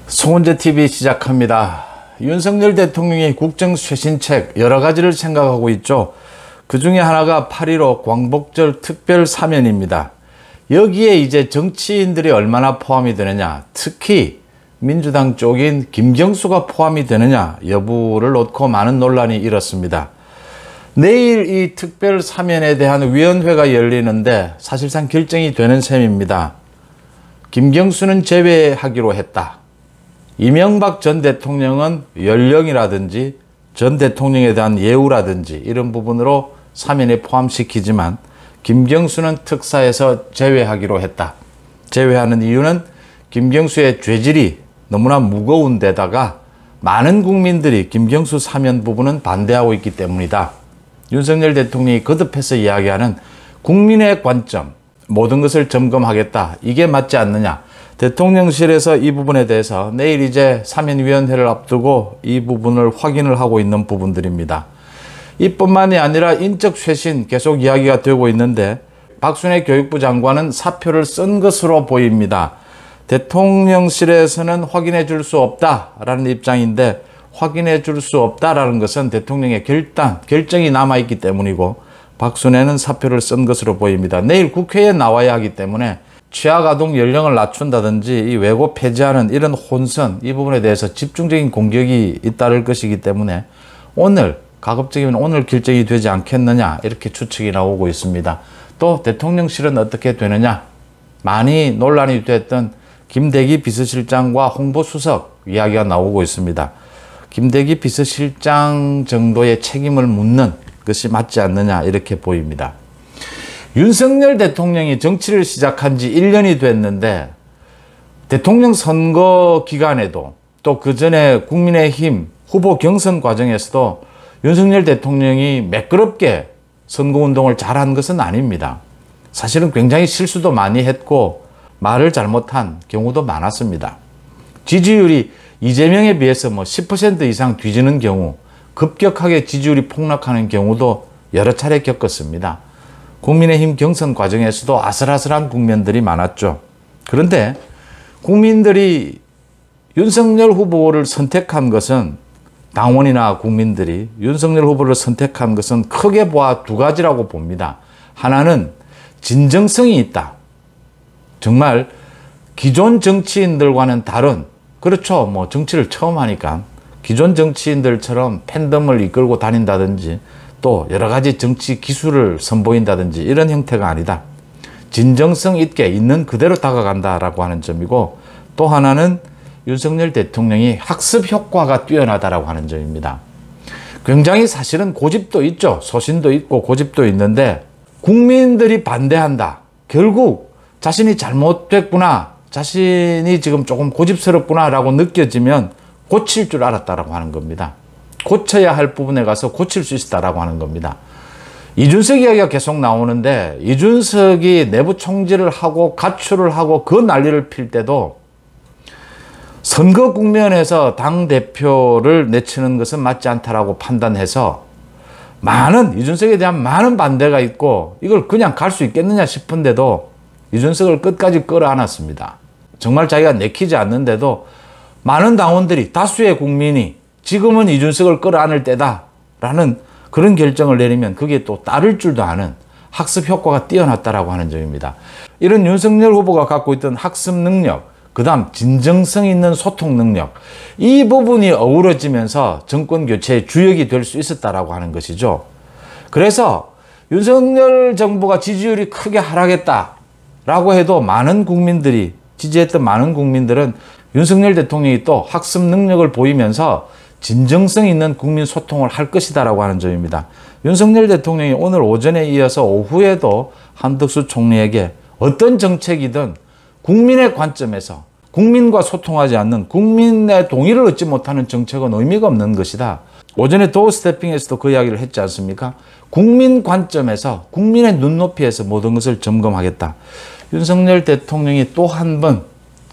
송원재TV 시작합니다. 윤석열 대통령이 국정 쇄신책 여러 가지를 생각하고 있죠. 그 중에 하나가 8.15 광복절 특별 사면입니다. 여기에 이제 정치인들이 얼마나 포함이 되느냐, 특히 민주당 쪽인 김경수가 포함이 되느냐 여부를 놓고 많은 논란이 일었습니다. 내일 이 특별 사면에 대한 위원회가 열리는데 사실상 결정이 되는 셈입니다. 김경수는 제외하기로 했다. 이명박 전 대통령은 연령이라든지 전 대통령에 대한 예우라든지 이런 부분으로 사면에 포함시키지만 김경수는 특사에서 제외하기로 했다. 제외하는 이유는 김경수의 죄질이 너무나 무거운 데다가 많은 국민들이 김경수 사면 부분은 반대하고 있기 때문이다. 윤석열 대통령이 거듭해서 이야기하는 국민의 관점, 모든 것을 점검하겠다. 이게 맞지 않느냐. 대통령실에서 이 부분에 대해서 내일 이제 사면위원회를 앞두고 이 부분을 확인을 하고 있는 부분들입니다. 이뿐만이 아니라 인적 쇄신 계속 이야기가 되고 있는데 박순애 교육부 장관은 사표를 쓴 것으로 보입니다. 대통령실에서는 확인해 줄 수 없다라는 입장인데 확인해 줄 수 없다라는 것은 대통령의 결정이 남아있기 때문이고 박순애는 사표를 쓴 것으로 보입니다. 내일 국회에 나와야 하기 때문에 취하가동 연령을 낮춘다든지 이 외고 폐지하는 이런 혼선, 이 부분에 대해서 집중적인 공격이 잇따를 것이기 때문에 가급적이면 오늘 결정이 되지 않겠느냐 이렇게 추측이 나오고 있습니다. 또 대통령실은 어떻게 되느냐, 많이 논란이 됐던 김대기 비서실장과 홍보수석 이야기가 나오고 있습니다. 김대기 비서실장 정도의 책임을 묻는 것이 맞지 않느냐 이렇게 보입니다. 윤석열 대통령이 정치를 시작한 지 1년이 됐는데 대통령 선거 기간에도 또 그 전에 국민의힘 후보 경선 과정에서도 윤석열 대통령이 매끄럽게 선거운동을 잘한 것은 아닙니다. 사실은 굉장히 실수도 많이 했고 말을 잘못한 경우도 많았습니다. 지지율이 이재명에 비해서 10% 이상 뒤지는 경우, 급격하게 지지율이 폭락하는 경우도 여러 차례 겪었습니다. 국민의힘 경선 과정에서도 아슬아슬한 국면들이 많았죠. 그런데 국민들이 윤석열 후보를 선택한 것은, 당원이나 국민들이 윤석열 후보를 선택한 것은 크게 보아 두 가지라고 봅니다. 하나는 진정성이 있다. 정말 기존 정치인들과는 다른, 그렇죠. 정치를 처음 하니까 기존 정치인들처럼 팬덤을 이끌고 다닌다든지 또 여러 가지 정치 기술을 선보인다든지 이런 형태가 아니다. 진정성 있게 있는 그대로 다가간다라고 하는 점이고, 또 하나는 윤석열 대통령이 학습 효과가 뛰어나다라고 하는 점입니다. 굉장히 사실은 고집도 있죠. 소신도 있고 고집도 있는데 국민들이 반대한다. 결국 자신이 잘못됐구나, 자신이 지금 조금 고집스럽구나 라고 느껴지면 고칠 줄 알았다라고 하는 겁니다. 고쳐야 할 부분에 가서 고칠 수 있다라고 하는 겁니다. 이준석 이야기가 계속 나오는데 이준석이 내부 총질을 하고 가출을 하고 그 난리를 필 때도 선거 국면에서 당대표를 내치는 것은 맞지 않다라고 판단해서 이준석에 대한 많은 반대가 있고 이걸 그냥 갈 수 있겠느냐 싶은데도 이준석을 끝까지 끌어안았습니다. 정말 자기가 내키지 않는데도 많은 당원들이, 다수의 국민이 지금은 이준석을 끌어안을 때다라는 그런 결정을 내리면 그게 또 따를 줄도 아는 학습 효과가 뛰어났다라고 하는 점입니다. 이런 윤석열 후보가 갖고 있던 학습 능력, 그 다음 진정성 있는 소통 능력, 이 부분이 어우러지면서 정권 교체의 주역이 될 수 있었다라고 하는 것이죠. 그래서 윤석열 정부가 지지율이 크게 하락했다라고 해도 지지했던 많은 국민들은 윤석열 대통령이 또 학습 능력을 보이면서 진정성 있는 국민 소통을 할 것이다라고 하는 점입니다. 윤석열 대통령이 오늘 오전에 이어서 오후에도 한덕수 총리에게 어떤 정책이든 국민의 관점에서 국민과 소통하지 않는, 국민의 동의를 얻지 못하는 정책은 의미가 없는 것이다. 오전에 도어스태핑에서도 그 이야기를 했지 않습니까? 국민 관점에서, 국민의 눈높이에서 모든 것을 점검하겠다. 윤석열 대통령이 또 한 번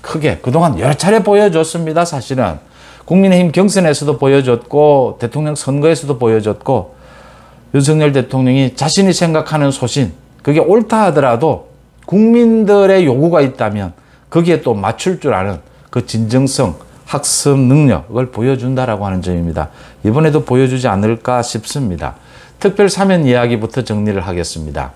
크게 그동안 여러 차례 보여줬습니다. 사실은 국민의힘 경선에서도 보여줬고 대통령 선거에서도 보여줬고, 윤석열 대통령이 자신이 생각하는 소신, 그게 옳다 하더라도 국민들의 요구가 있다면 거기에 또 맞출 줄 아는 그 진정성, 학습 능력을 보여준다라고 하는 점입니다. 이번에도 보여주지 않을까 싶습니다. 특별 사면 이야기부터 정리를 하겠습니다.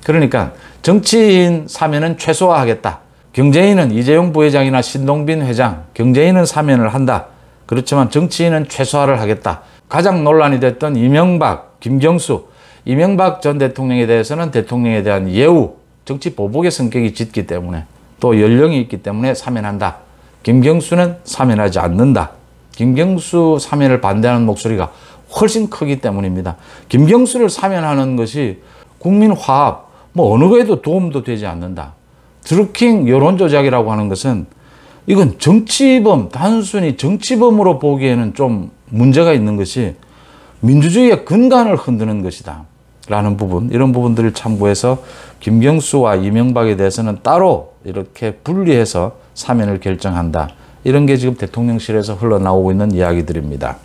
그러니까 정치인 사면은 최소화하겠다. 경제인은 이재용 부회장이나 신동빈 회장, 경제인은 사면을 한다. 그렇지만 정치인은 최소화를 하겠다. 가장 논란이 됐던 이명박, 김경수, 이명박 전 대통령에 대해서는 대통령에 대한 예우, 정치 보복의 성격이 짙기 때문에 또 연령이 있기 때문에 사면한다. 김경수는 사면하지 않는다. 김경수 사면을 반대하는 목소리가 훨씬 크기 때문입니다. 김경수를 사면하는 것이 국민 화합, 어느 거에도 도움도 되지 않는다. 드루킹 여론조작이라고 하는 것은 이건 정치범, 단순히 정치범으로 보기에는 좀 문제가 있는 것이 민주주의의 근간을 흔드는 것이다. 라는 부분, 이런 부분들을 참고해서 김경수와 이명박에 대해서는 따로 이렇게 분리해서 사면을 결정한다. 이런 게 지금 대통령실에서 흘러나오고 있는 이야기들입니다.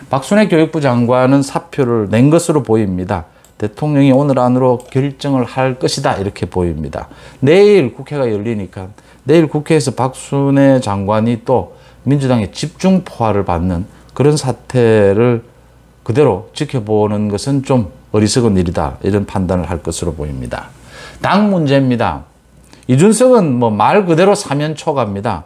박순애 교육부 장관은 사표를 낸 것으로 보입니다. 대통령이 오늘 안으로 결정을 할 것이다. 이렇게 보입니다. 내일 국회가 열리니까 내일 국회에서 박순애 장관이 또 민주당의 집중 포화를 받는 그런 사태를 그대로 지켜보는 것은 좀 어리석은 일이다. 이런 판단을 할 것으로 보입니다. 당 문제입니다. 이준석은 말 그대로 사면 초과입니다.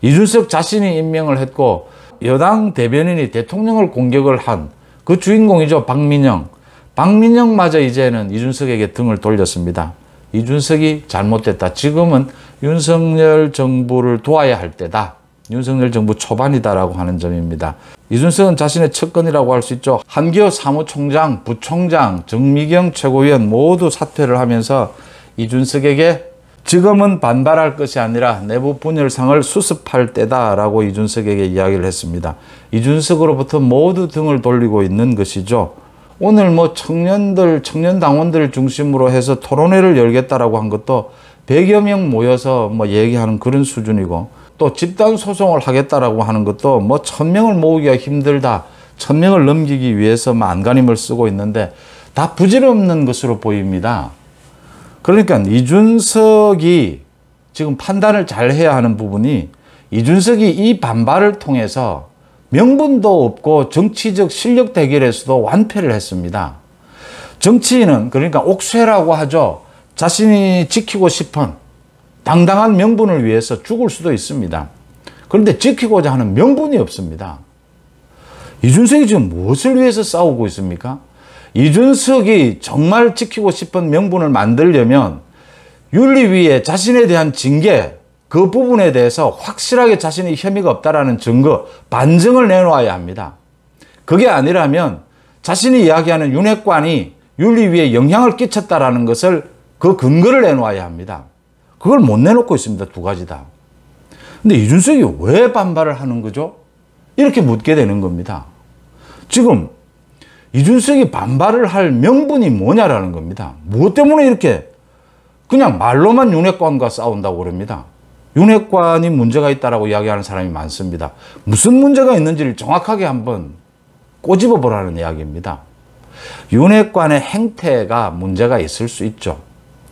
이준석 자신이 임명을 했고 여당 대변인이 대통령을 공격을 한 그 주인공이죠. 박민영. 박민영마저 이제는 이준석에게 등을 돌렸습니다. 이준석이 잘못됐다. 지금은 윤석열 정부를 도와야 할 때다. 윤석열 정부 초반이다라고 하는 점입니다. 이준석은 자신의 측근이라고 할 수 있죠. 한기호 사무총장, 부총장, 정미경 최고위원 모두 사퇴를 하면서 이준석에게 지금은 반발할 것이 아니라 내부 분열상을 수습할 때다라고 이준석에게 이야기를 했습니다. 이준석으로부터 모두 등을 돌리고 있는 것이죠. 오늘 청년 당원들 중심으로 해서 토론회를 열겠다라고 한 것도 100여 명 모여서 얘기하는 그런 수준이고, 또 집단 소송을 하겠다라고 하는 것도 1000명을 모으기가 힘들다. 1000명을 넘기기 위해서 안간힘을 쓰고 있는데 다 부질없는 것으로 보입니다. 그러니까 이준석이 지금 판단을 잘 해야 하는 부분이, 이준석이 이 반발을 통해서 명분도 없고 정치적 실력 대결에서도 완패를 했습니다. 정치인은 그러니까 옥쇄라고 하죠. 자신이 지키고 싶은 당당한 명분을 위해서 죽을 수도 있습니다. 그런데 지키고자 하는 명분이 없습니다. 이준석이 지금 무엇을 위해서 싸우고 있습니까? 이준석이 정말 지키고 싶은 명분을 만들려면 윤리위에 자신에 대한 징계, 그 부분에 대해서 확실하게 자신이 혐의가 없다라는 증거, 반증을 내놓아야 합니다. 그게 아니라면 자신이 이야기하는 윤핵관이 윤리위에 영향을 끼쳤다라는 것을, 그 근거를 내놓아야 합니다. 그걸 못 내놓고 있습니다. 두 가지 다. 근데 이준석이 왜 반발을 하는 거죠? 이렇게 묻게 되는 겁니다. 지금 이준석이 반발을 할 명분이 뭐냐라는 겁니다. 무엇 때문에 이렇게 그냥 말로만 윤핵관과 싸운다고 그럽니다. 윤핵관이 문제가 있다라고 이야기하는 사람이 많습니다. 무슨 문제가 있는지를 정확하게 한번 꼬집어 보라는 이야기입니다. 윤핵관의 행태가 문제가 있을 수 있죠.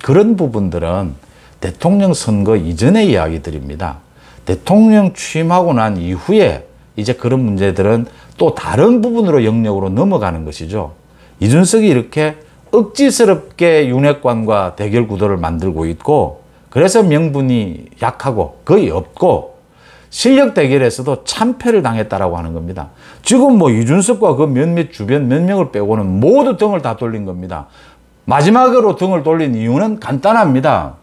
그런 부분들은 대통령 선거 이전의 이야기들입니다. 대통령 취임하고 난 이후에 이제 그런 문제들은 또 다른 부분으로 영역으로 넘어가는 것이죠. 이준석이 이렇게 억지스럽게 윤핵관과 대결 구도를 만들고 있고, 그래서 명분이 약하고 거의 없고 실력 대결에서도 참패를 당했다라고 하는 겁니다. 지금 이준석과 그 몇몇 주변 몇 명을 빼고는 모두 등을 다 돌린 겁니다. 마지막으로 등을 돌린 이유는 간단합니다.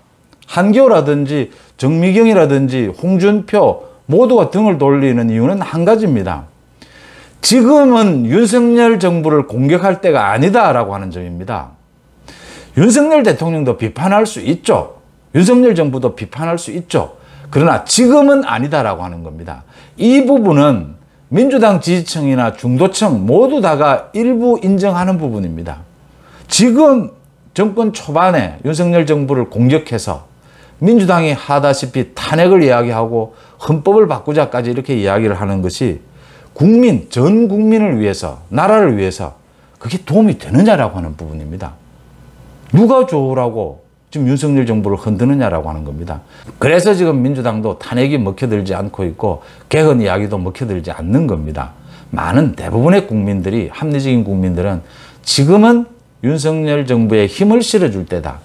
한기호라든지 정미경이라든지 홍준표 모두가 등을 돌리는 이유는 한 가지입니다. 지금은 윤석열 정부를 공격할 때가 아니다라고 하는 점입니다. 윤석열 대통령도 비판할 수 있죠. 윤석열 정부도 비판할 수 있죠. 그러나 지금은 아니다라고 하는 겁니다. 이 부분은 민주당 지지층이나 중도층 모두 다가 일부 인정하는 부분입니다. 지금 정권 초반에 윤석열 정부를 공격해서 민주당이 하다시피 탄핵을 이야기하고 헌법을 바꾸자까지 이렇게 이야기를 하는 것이 국민, 전 국민을 위해서, 나라를 위해서 그게 도움이 되느냐라고 하는 부분입니다. 누가 좋으라고 지금 윤석열 정부를 흔드느냐라고 하는 겁니다. 그래서 지금 민주당도 탄핵이 먹혀들지 않고 있고 개헌 이야기도 먹혀들지 않는 겁니다. 많은 대부분의 국민들이, 합리적인 국민들은 지금은 윤석열 정부에 힘을 실어줄 때다.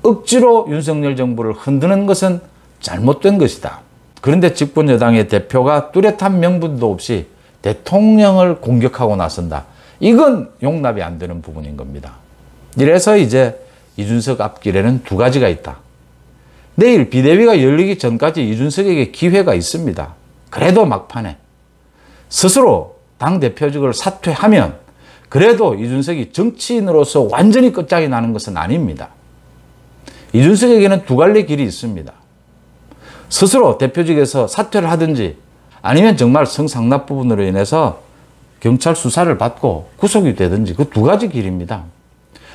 억지로 윤석열 정부를 흔드는 것은 잘못된 것이다. 그런데 집권 여당의 대표가 뚜렷한 명분도 없이 대통령을 공격하고 나선다. 이건 용납이 안 되는 부분인 겁니다. 이래서 이제 이준석 앞길에는 두 가지가 있다. 내일 비대위가 열리기 전까지 이준석에게 기회가 있습니다. 그래도 막판에 스스로 당대표직을 사퇴하면 그래도 이준석이 정치인으로서 완전히 끝장이 나는 것은 아닙니다. 이준석에게는 두 갈래 길이 있습니다. 스스로 대표직에서 사퇴를 하든지 아니면 정말 성상납 부분으로 인해서 경찰 수사를 받고 구속이 되든지 그 두 가지 길입니다.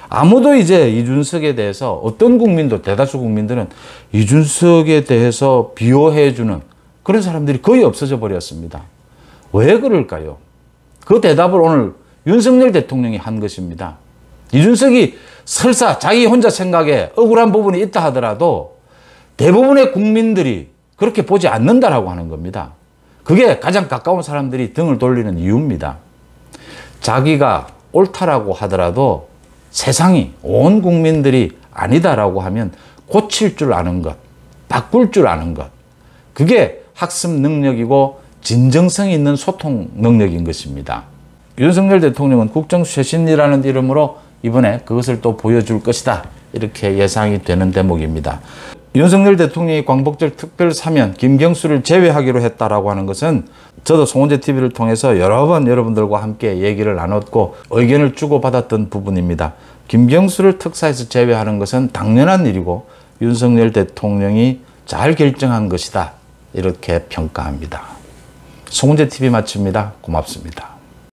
아무도 이제 이준석에 대해서 어떤 국민도, 대다수 국민들은 이준석에 대해서 비호해주는 그런 사람들이 거의 없어져 버렸습니다. 왜 그럴까요? 그 대답을 오늘 윤석열 대통령이 한 것입니다. 이준석이 설사 자기 혼자 생각에 억울한 부분이 있다 하더라도 대부분의 국민들이 그렇게 보지 않는다라고 하는 겁니다. 그게 가장 가까운 사람들이 등을 돌리는 이유입니다. 자기가 옳다라고 하더라도 세상이, 온 국민들이 아니다라고 하면 고칠 줄 아는 것, 바꿀 줄 아는 것. 그게 학습 능력이고 진정성 있는 소통 능력인 것입니다. 윤석열 대통령은 국정쇄신이라는 이름으로 이번에 그것을 또 보여줄 것이다. 이렇게 예상이 되는 대목입니다. 윤석열 대통령이 광복절 특별 사면 김경수를 제외하기로 했다라고 하는 것은 저도 송원재 TV를 통해서 여러 번 여러분들과 함께 얘기를 나눴고 의견을 주고받았던 부분입니다. 김경수를 특사에서 제외하는 것은 당연한 일이고 윤석열 대통령이 잘 결정한 것이다. 이렇게 평가합니다. 송원재 TV 마칩니다. 고맙습니다.